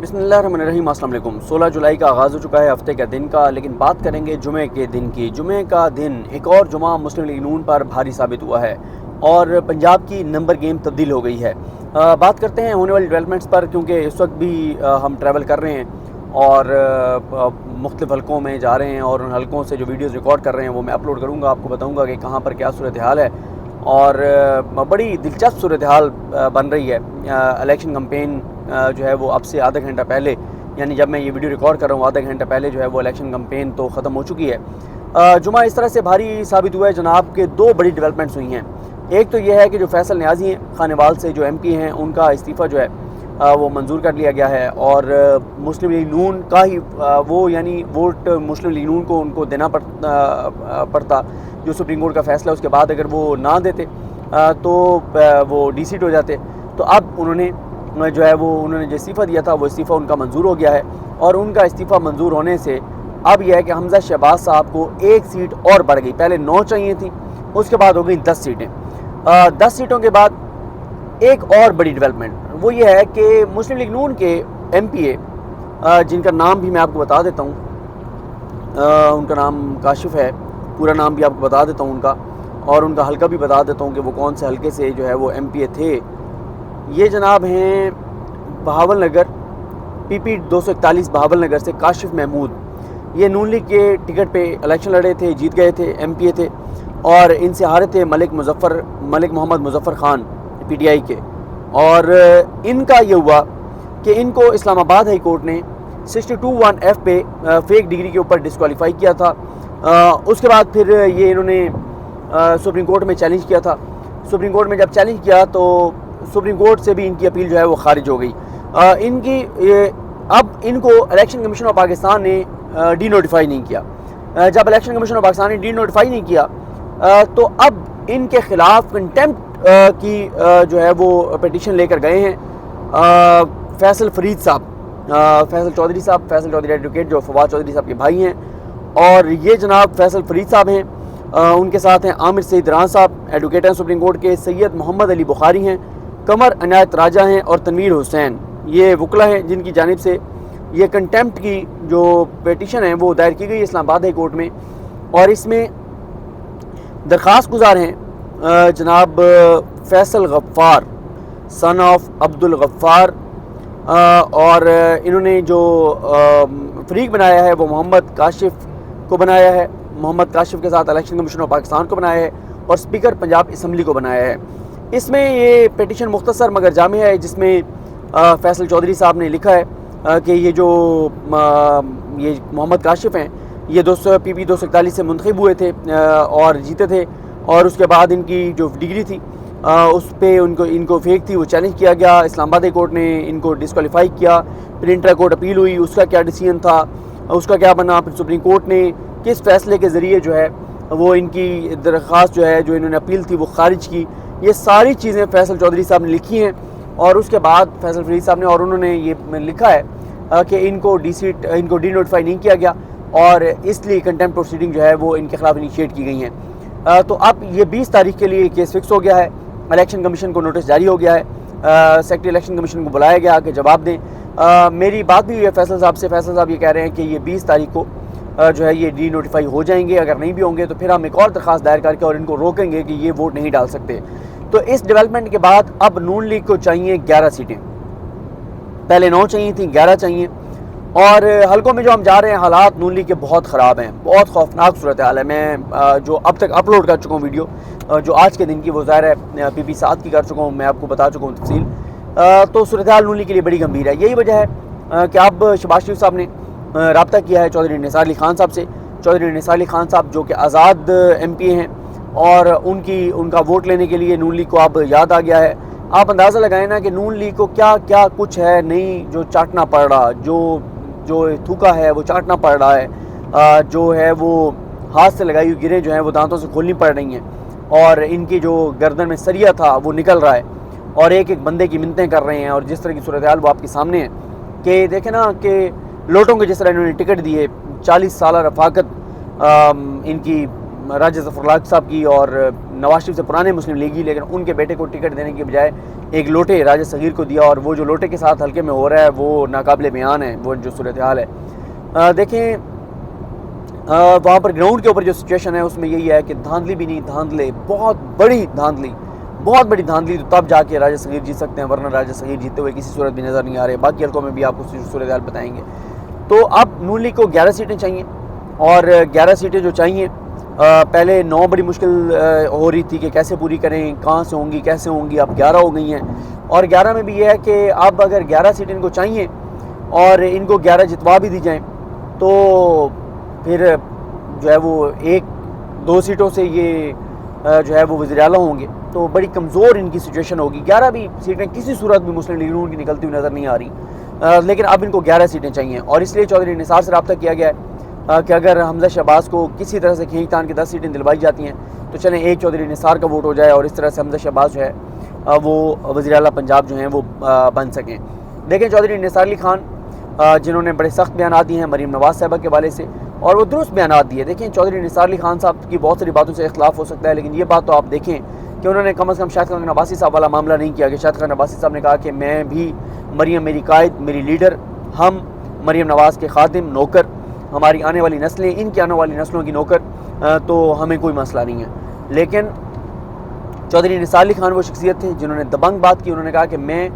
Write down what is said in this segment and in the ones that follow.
بسم اللہ الرحمن الرحیم۔ السلام علیکم۔ 16 جولائی کا آغاز ہو چکا ہے ہفتے کا دن کا، لیکن بات کریں گے جمعے کے دن کی۔ جمعے کا دن ایک اور جمعہ مسلم لیگ نون پر بھاری ثابت ہوا ہے اور پنجاب کی نمبر گیم تبدیل ہو گئی ہے۔ بات کرتے ہیں ہونے والی ڈیولپمنٹس پر، کیونکہ اس وقت بھی ہم ٹریول کر رہے ہیں اور مختلف حلقوں میں جا رہے ہیں اور ان حلقوں سے جو ویڈیوز ریکارڈ کر رہے ہیں وہ میں اپلوڈ کروں گا، آپ کو بتاؤں گا کہ کہاں پر کیا صورتحال ہے اور بڑی دلچسپ صورتحال بن رہی ہے۔ الیکشن کمپین جو ہے وہ اب سے آدھا گھنٹہ پہلے، یعنی جب میں یہ ویڈیو ریکارڈ کر رہا ہوں آدھا گھنٹہ پہلے جو ہے وہ الیکشن کمپین تو ختم ہو چکی ہے۔ جمعہ اس طرح سے بھاری ثابت ہوا ہے جناب کہ دو بڑی ڈیولپمنٹس ہوئی ہیں۔ ایک تو یہ ہے کہ جو فیصل نیازی ہیں خانیوال سے، جو ایم پی ہیں، ان کا استعفیٰ جو ہے وہ منظور کر لیا گیا ہے اور مسلم لیگ نون کا ہی وہ یعنی ووٹ مسلم لیگ نون کو ان کو دینا پڑتا، جو سپریم کورٹ کا فیصلہ ہے اس کے بعد اگر وہ نہ دیتے تو وہ ڈی سیٹ ہو جاتے۔ تو اب انہوں نے جو ہے وہ انہوں نے جو استعفیٰ دیا تھا وہ استعفیٰ ان کا منظور ہو گیا ہے اور ان کا استعفیٰ منظور ہونے سے اب یہ ہے کہ حمزہ شہباز صاحب کو ایک سیٹ اور بڑھ گئی۔ پہلے 9 چاہیے تھیں، اس کے بعد ہو گئی 10 سیٹیں۔ 10 سیٹوں کے بعد ایک اور بڑی ڈیولپمنٹ وہ یہ ہے کہ مسلم لیگ نون کے ایم پی اے، جن کا نام بھی میں آپ کو بتا دیتا ہوں، ان کا نام کاشف ہے، پورا نام بھی آپ کو بتا دیتا ہوں ان کا، اور ان کا حلقہ بھی بتا دیتا ہوں کہ وہ کون سے حلقے سے جو ہے وہ ایم پی اے تھے۔ یہ جناب ہیں بہاول نگر، پی پی 241 بہاول نگر سے کاشف محمود۔ یہ نون لیگ کے ٹکٹ پہ الیکشن لڑے تھے، جیت گئے تھے، ایم پی اے تھے، اور ان سے ہارے تھے Malik Muhammad Muzaffar Khan P T I کے۔ اور ان کا یہ ہوا کہ ان کو اسلام آباد ہائی کورٹ نے 62(1)(f) پہ فیک ڈگری کے اوپر ڈسکوالیفائی کیا تھا۔ اس کے بعد پھر یہ انہوں نے سپریم کورٹ میں چیلنج کیا تھا۔ سپریم کورٹ میں جب چیلنج کیا تو سپریم کورٹ سے بھی ان کی اپیل جو ہے وہ خارج ہو گئی۔ اب ان کو الیکشن کمیشن آف پاکستان نے ڈی نوٹیفائی نہیں کیا۔ جب الیکشن کمیشن آف پاکستان نے ڈی نوٹیفائی نہیں کیا تو اب ان کے خلاف کنٹیمپٹ کی جو ہے وہ پیٹیشن لے کر گئے ہیں فیصل فرید صاحب، فیصل چودھری ایڈوکیٹ جو فواد چودھری صاحب کے بھائی ہیں، اور یہ جناب فیصل فرید صاحب ہیں، ان کے ساتھ ہیں عامر سعید ران صاحب ایڈوکیٹ ہیں سپریم کورٹ کے، سید محمد علی بخاری ہیں، قمر عنایت راجہ ہیں، اور تنویر حسین، یہ وکلا ہیں جن کی جانب سے یہ کنٹیمپٹ کی جو پیٹیشن ہے وہ دائر کی گئی اسلام آباد ہائی کورٹ میں۔ اور اس میں درخواست گزار ہیں جناب فیصل غفار سن آف عبد الغفار، اور انہوں نے جو فریق بنایا ہے وہ محمد کاشف کو بنایا ہے، محمد کاشف کے ساتھ الیکشن کمیشن آف پاکستان کو بنایا ہے اور اسپیکر پنجاب اسمبلی کو بنایا ہے۔ اس میں یہ پیٹیشن مختصر مگر جامع ہے، جس میں فیصل چودھری صاحب نے لکھا ہے کہ یہ جو یہ محمد کاشف ہیں یہ پی پی 241 سے منتخب ہوئے تھے اور جیتے تھے، اور اس کے بعد ان کی جو ڈگری تھی اس پہ ان کو فیک تھی، وہ چیلنج کیا گیا، اسلام آباد ہائی کورٹ نے ان کو ڈسکوالیفائی کیا، پھر انٹرا کورٹ اپیل ہوئی، اس کا کیا ڈیسیژن تھا، اس کا کیا بنا، پھر سپریم کورٹ نے کس فیصلے کے ذریعے جو ہے وہ ان کی درخواست جو ہے جو انہوں نے اپیل تھی وہ خارج کی۔ یہ ساری چیزیں فیصل چودھری صاحب نے لکھی ہیں، اور اس کے بعد فیصل فرید صاحب نے اور انہوں نے یہ لکھا ہے کہ ان کو ڈی نوٹیفائی نہیں کیا گیا اور اس لیے کنٹیمپٹ پروسیڈنگ جو ہے وہ ان کے خلاف انیشیٹ کی گئی ہیں۔ تو اب یہ 20 تاریخ کے لیے کیس فکس ہو گیا ہے، الیکشن کمیشن کو نوٹس جاری ہو گیا ہے، سیکرٹری الیکشن کمیشن کو بلایا گیا کہ جواب دیں۔ میری بات بھی ہوئی ہے فیصل صاحب سے، فیصل صاحب یہ کہہ رہے ہیں کہ یہ 20 تاریخ کو جو ہے یہ ڈی نوٹیفائی ہو جائیں گے، اگر نہیں بھی ہوں گے تو پھر ہم ایک اور درخواست دائر کر کے اور ان کو روکیں گے کہ یہ ووٹ نہیں ڈال سکتے۔ تو اس ڈیولپمنٹ کے بعد اب نون لیگ کو چاہیے 11 سیٹیں، پہلے 9 چاہیے تھیں، 11 چاہیے، اور حلقوں میں جو ہم جا رہے ہیں حالات نون لیگ کے بہت خراب ہیں، بہت خوفناک صورتحال ہے۔ میں جو اب تک اپلوڈ کر چکا ہوں ویڈیو جو آج کے دن کی وہ ظاہر ہے پی پی 7 کی کر چکا ہوں، میں آپ کو بتا چکا ہوں تفصیل، تو صورتحال نون لیگ کے لیے بڑی گمبھیر ہے۔ یہی وجہ ہے کہ اب شہباز شریف صاحب نے رابطہ کیا ہے چودھری نثار علی خان صاحب سے۔ چودھری نثار علی خان صاحب جو کہ آزاد ایم پی ہیں اور ان کا ووٹ لینے کے لیے نون لیگ کو اب یاد آ گیا ہے۔ آپ اندازہ لگائیں نا کہ نون لیگ کو کیا کیا کچھ ہے نہیں جو چاٹنا پڑ رہا، جو تھوکا ہے وہ چاٹنا پڑ رہا ہے، جو ہے وہ ہاتھ سے لگائی ہوئی گریں جو ہیں وہ دانتوں سے کھولنی پڑ رہی ہیں، اور ان کی جو گردن میں سریا تھا وہ نکل رہا ہے، اور ایک ایک بندے کی منتیں کر رہے ہیں، اور جس طرح کی صورتحال وہ آپ کے سامنے ہے کہ دیکھیں نا کہ لوٹوں کے جس طرح انہوں نے ٹکٹ دیے، 40 سالہ رفاقت ان کی راجہ ظفر اللہ صاحب کی اور نواز شریف سے پرانے مسلم لیگی، لیکن ان کے بیٹے کو ٹکٹ دینے کے بجائے ایک لوٹے راجہ صغیر کو دیا، اور وہ جو لوٹے کے ساتھ حلقے میں ہو رہا ہے وہ ناقابل بیان ہے، وہ جو صورتحال ہے۔ دیکھیں وہاں پر گراؤنڈ کے اوپر جو سچویشن ہے اس میں یہی ہے کہ دھاندلی بھی نہیں، دھاندلے بہت بڑی دھاندلی تو تب جا کے راجہ صغیر جیت سکتے ہیں، ورنہ راجہ صغیر جیتے ہوئے کسی صورت بھی نظر نہیں آ رہے۔ باقی حلقوں میں بھی آپ کو صورتحال بتائیں گے۔ تو اب نون لیگ کو 11 سیٹیں چاہیے، اور 11 سیٹیں جو چاہیے، پہلے 9 بڑی مشکل ہو رہی تھی کہ کیسے پوری کریں، کہاں سے ہوں گی، کیسے ہوں گی، اب 11 ہو گئی ہیں، اور 11 میں بھی یہ ہے کہ اب اگر 11 سیٹیں ان کو چاہیے اور ان کو 11 جتوا بھی دی جائیں تو پھر جو ہے وہ 1-2 سیٹوں سے یہ جو ہے وہ وزیر اعلیٰ ہوں گے، تو بڑی کمزور ان کی سچویشن ہوگی۔ 11 بھی سیٹیں کسی صورت بھی مسلم لیگ نون کی نکلتی ہوئی نظر نہیں آ رہی، لیکن اب ان کو 11 سیٹیں چاہیے، اور اس لیے چودھری نثار سے رابطہ کیا گیا ہے کہ اگر حمزہ شہباز کو کسی طرح سے کھینچ تان کے 10 سیٹیں دلوائی جاتی ہیں تو چلیں ایک چودھری نثار کا ووٹ ہو جائے، اور اس طرح سے حمزہ شہباز جو ہے وہ وزیر اعلیٰ پنجاب جو ہیں وہ بن سکیں۔ دیکھیں چودھری نثار علی خان جنہوں نے بڑے سخت بیانات دیے ہیں مریم نواز صاحبہ کے حوالے سے، اور وہ درست بیانات دیے۔ دیکھیں چودھری نثار علی خان صاحب کی بہت ساری باتوں سے اختلاف ہو سکتا ہے، لیکن یہ بات تو آپ دیکھیں کہ انہوں نے کم از کم شاہد خاقان عباسی صاحب والا معاملہ نہیں کیا، کہ شاہد خاقان عباسی صاحب نے کہا کہ میں بھی، مریم میری قائد، میری لیڈر، ہم مریم نواز کے خادم، نوکر، ہماری آنے والی نسلیں ان کی آنے والی نسلوں کی نوکر، تو ہمیں کوئی مسئلہ نہیں ہے۔ لیکن چودھری نثار علی خان وہ شخصیت تھے جنہوں نے دبنگ بات کی، انہوں نے کہا کہ میں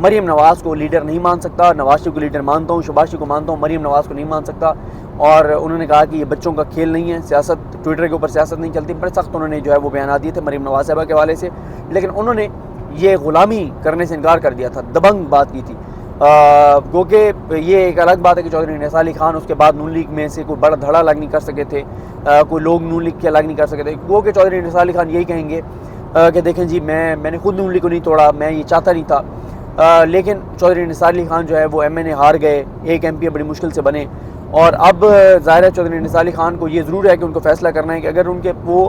مریم نواز کو لیڈر نہیں مان سکتا، نواز شریف کو لیڈر مانتا ہوں، شہباز شریف کو مانتا ہوں، مریم نواز کو نہیں مان سکتا، اور انہوں نے کہا کہ یہ بچوں کا کھیل نہیں ہے، سیاست ٹویٹر کے اوپر سیاست نہیں چلتی۔ بڑے سخت انہوں نے جو ہے وہ بیانات دیے تھے مریم نواز صاحبہ کے حوالے سے، لیکن انہوں نے یہ غلامی کرنے سے انکار کر دیا تھا، دبنگ بات کی تھی۔ کیونکہ یہ ایک الگ بات ہے کہ چودھری نثار علی خان اس کے بعد نون لیگ میں سے کوئی بڑا دھڑا الگ نہیں کر سکے تھے، کوئی لوگ نون لیگ کے الگ نہیں کر سکے تھے، وہ کہ چودھری نثار علی خان یہی کہیں گے کہ دیکھیں جی میں نے خود نون لیگ کو نہیں توڑا، میں یہ چاہتا نہیں تھا، لیکن چودھری نثار علی خان جو ہے وہ ایم این اے ہار گئے، ایک ایم پی اے بڑی مشکل سے بنے، اور اب ظاہر ہے چودھری نثار علی خان کو یہ ضرور ہے کہ ان کو فیصلہ کرنا ہے کہ اگر ان کے وہ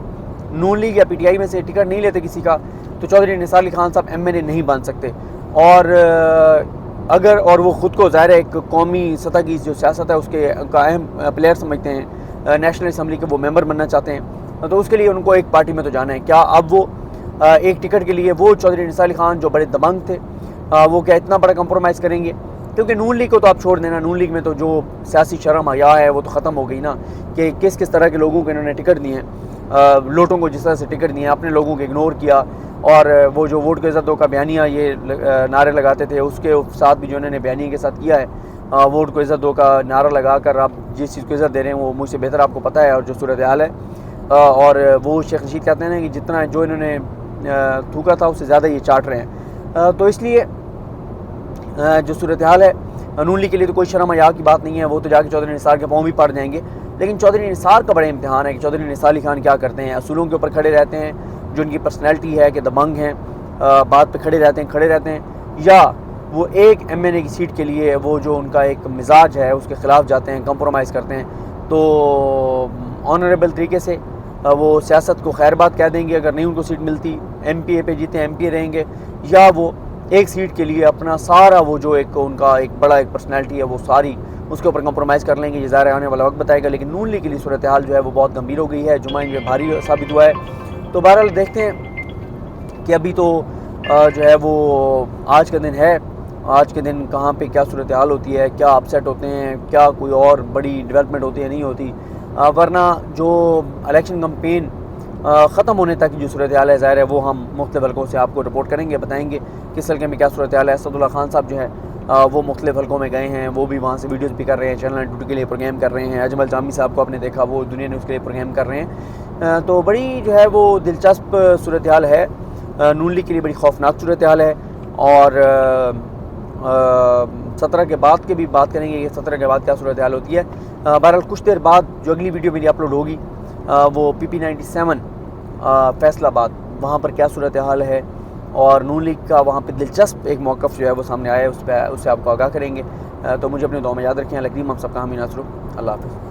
نون لیگ یا پی ٹی آئی میں سے ٹکٹ نہیں لیتے کسی کا تو چودھری نثار علی خان صاحب ایم این اے نہیں بن سکتے، اور وہ خود کو ظاہر ہے ایک قومی سطح کی جو سیاست ہے اس کے کا اہم پلیئر سمجھتے ہیں، نیشنل اسمبلی کے وہ ممبر بننا چاہتے ہیں، تو اس کے لیے ان کو ایک پارٹی میں تو جانا ہے۔ کیا اب وہ ایک ٹکٹ کے لیے وہ چودھری نثار علی خان جو بڑے دبنگ تھے وہ کیا اتنا بڑا کمپرومائز کریں گے؟ کیونکہ نون لیگ کو تو آپ چھوڑ دینا، نون لیگ میں تو جو سیاسی شرم حیا ہے وہ تو ختم ہو گئی نا، کہ کس طرح کے لوگوں کو انہوں نے ٹکٹ دیے ہیں، لوٹوں کو جس طرح سے ٹکٹ دیے ہیں، اپنے لوگوں کو اگنور کیا، اور وہ جو ووٹ کو عزت دو کا بیانیہ یہ نعرے لگاتے تھے، اس کے ساتھ بھی جو انہوں نے بیانیے کے ساتھ کیا ہے، ووٹ کو عزت دو کا نعرہ لگا کر آپ جس چیز کو عزت دے رہے ہیں وہ مجھ سے بہتر آپ کو پتہ ہے، اور جو صورتحال ہے، اور وہ شیخ رشید کہتے ہیں کہ جتنا جو انہوں نے تھوکا تھا اس سے زیادہ یہ چاٹ رہے ہیں، تو اس لیے جو صورتحال ہے نون لیگ کے لیے تو کوئی شرم حیا کی بات نہیں ہے، وہ تو جا کے چودھری نثار کے پاؤں بھی پڑ جائیں گے، لیکن چودھری نثار کا بڑا امتحان ہے کہ چودھری نثار علی خان کیا کرتے ہیں، اصولوں کے اوپر کھڑے رہتے ہیں، جو ان کی پرسنالٹی ہے کہ دبنگ ہیں، بات پہ کھڑے رہتے ہیں، یا وہ ایک ایم این اے کی سیٹ کے لیے وہ جو ان کا ایک مزاج ہے اس کے خلاف جاتے ہیں، کمپرومائز کرتے ہیں، تو آنریبل طریقے سے وہ سیاست کو خیر بات کہہ دیں گے اگر نہیں ان کو سیٹ ملتی، ایم پی اے پہ جیتے ایم پی اے رہیں گے، یا وہ ایک سیٹ کے لیے اپنا سارا وہ جو ایک ان کا ایک بڑا ایک پرسنالٹی ہے وہ ساری اس کے اوپر کمپرومائز کر لیں گے، یہ ظاہر آنے والا وقت بتائے گا، لیکن نون لیگ کے لیے صورتحال جو ہے وہ بہت گمبھیر ہو گئی ہے، جمعہ میں بھاری ثابت ہوا ہے۔ تو بہرحال دیکھتے ہیں کہ ابھی تو جو ہے وہ آج کا دن ہے، آج کے دن کہاں پہ کیا صورتحال ہوتی ہے، کیا اپسیٹ ہوتے ہیں، کیا کوئی اور بڑی ڈیولپمنٹ ہوتی ہے نہیں ہوتی، ورنہ جو الیکشن کمپین ختم ہونے تک جو صورتحال ہے ظاہر ہے وہ ہم مختلف حلقوں سے آپ کو رپورٹ کریں گے، بتائیں گے کس حلقے میں کیا صورتحال ہے۔ اسد اللہ خان صاحب جو ہے وہ مختلف حلقوں میں گئے ہیں، وہ بھی وہاں سے ویڈیوز بھی کر رہے ہیں، چینل 92 کے لیے پروگرام کر رہے ہیں، اجمل جامی صاحب کو آپ نے دیکھا وہ دنیا نیوز کے لیے پروگرام کر رہے ہیں، تو بڑی جو ہے وہ دلچسپ صورتحال ہے، نون لیگ کے لیے بڑی خوفناک صورتحال ہے، اور 17 کے بعد کے بھی بات کریں گے کہ 17 کے بعد کیا صورتحال ہوتی ہے۔ بہرحال کچھ دیر بعد جو اگلی ویڈیو میری اپلوڈ ہوگی وہ PP97 فیصل آباد، وہاں پر کیا صورتحال ہے، اور نون لیگ کا وہاں پہ دلچسپ ایک موقف جو ہے وہ سامنے آیا ہے، اس سے آپ کو آگاہ کریں گے، تو مجھے اپنے دعاؤں میں یاد رکھیں۔ اللہ کریم ہم سب کا حامی ناصر ہو۔ اللہ حافظ۔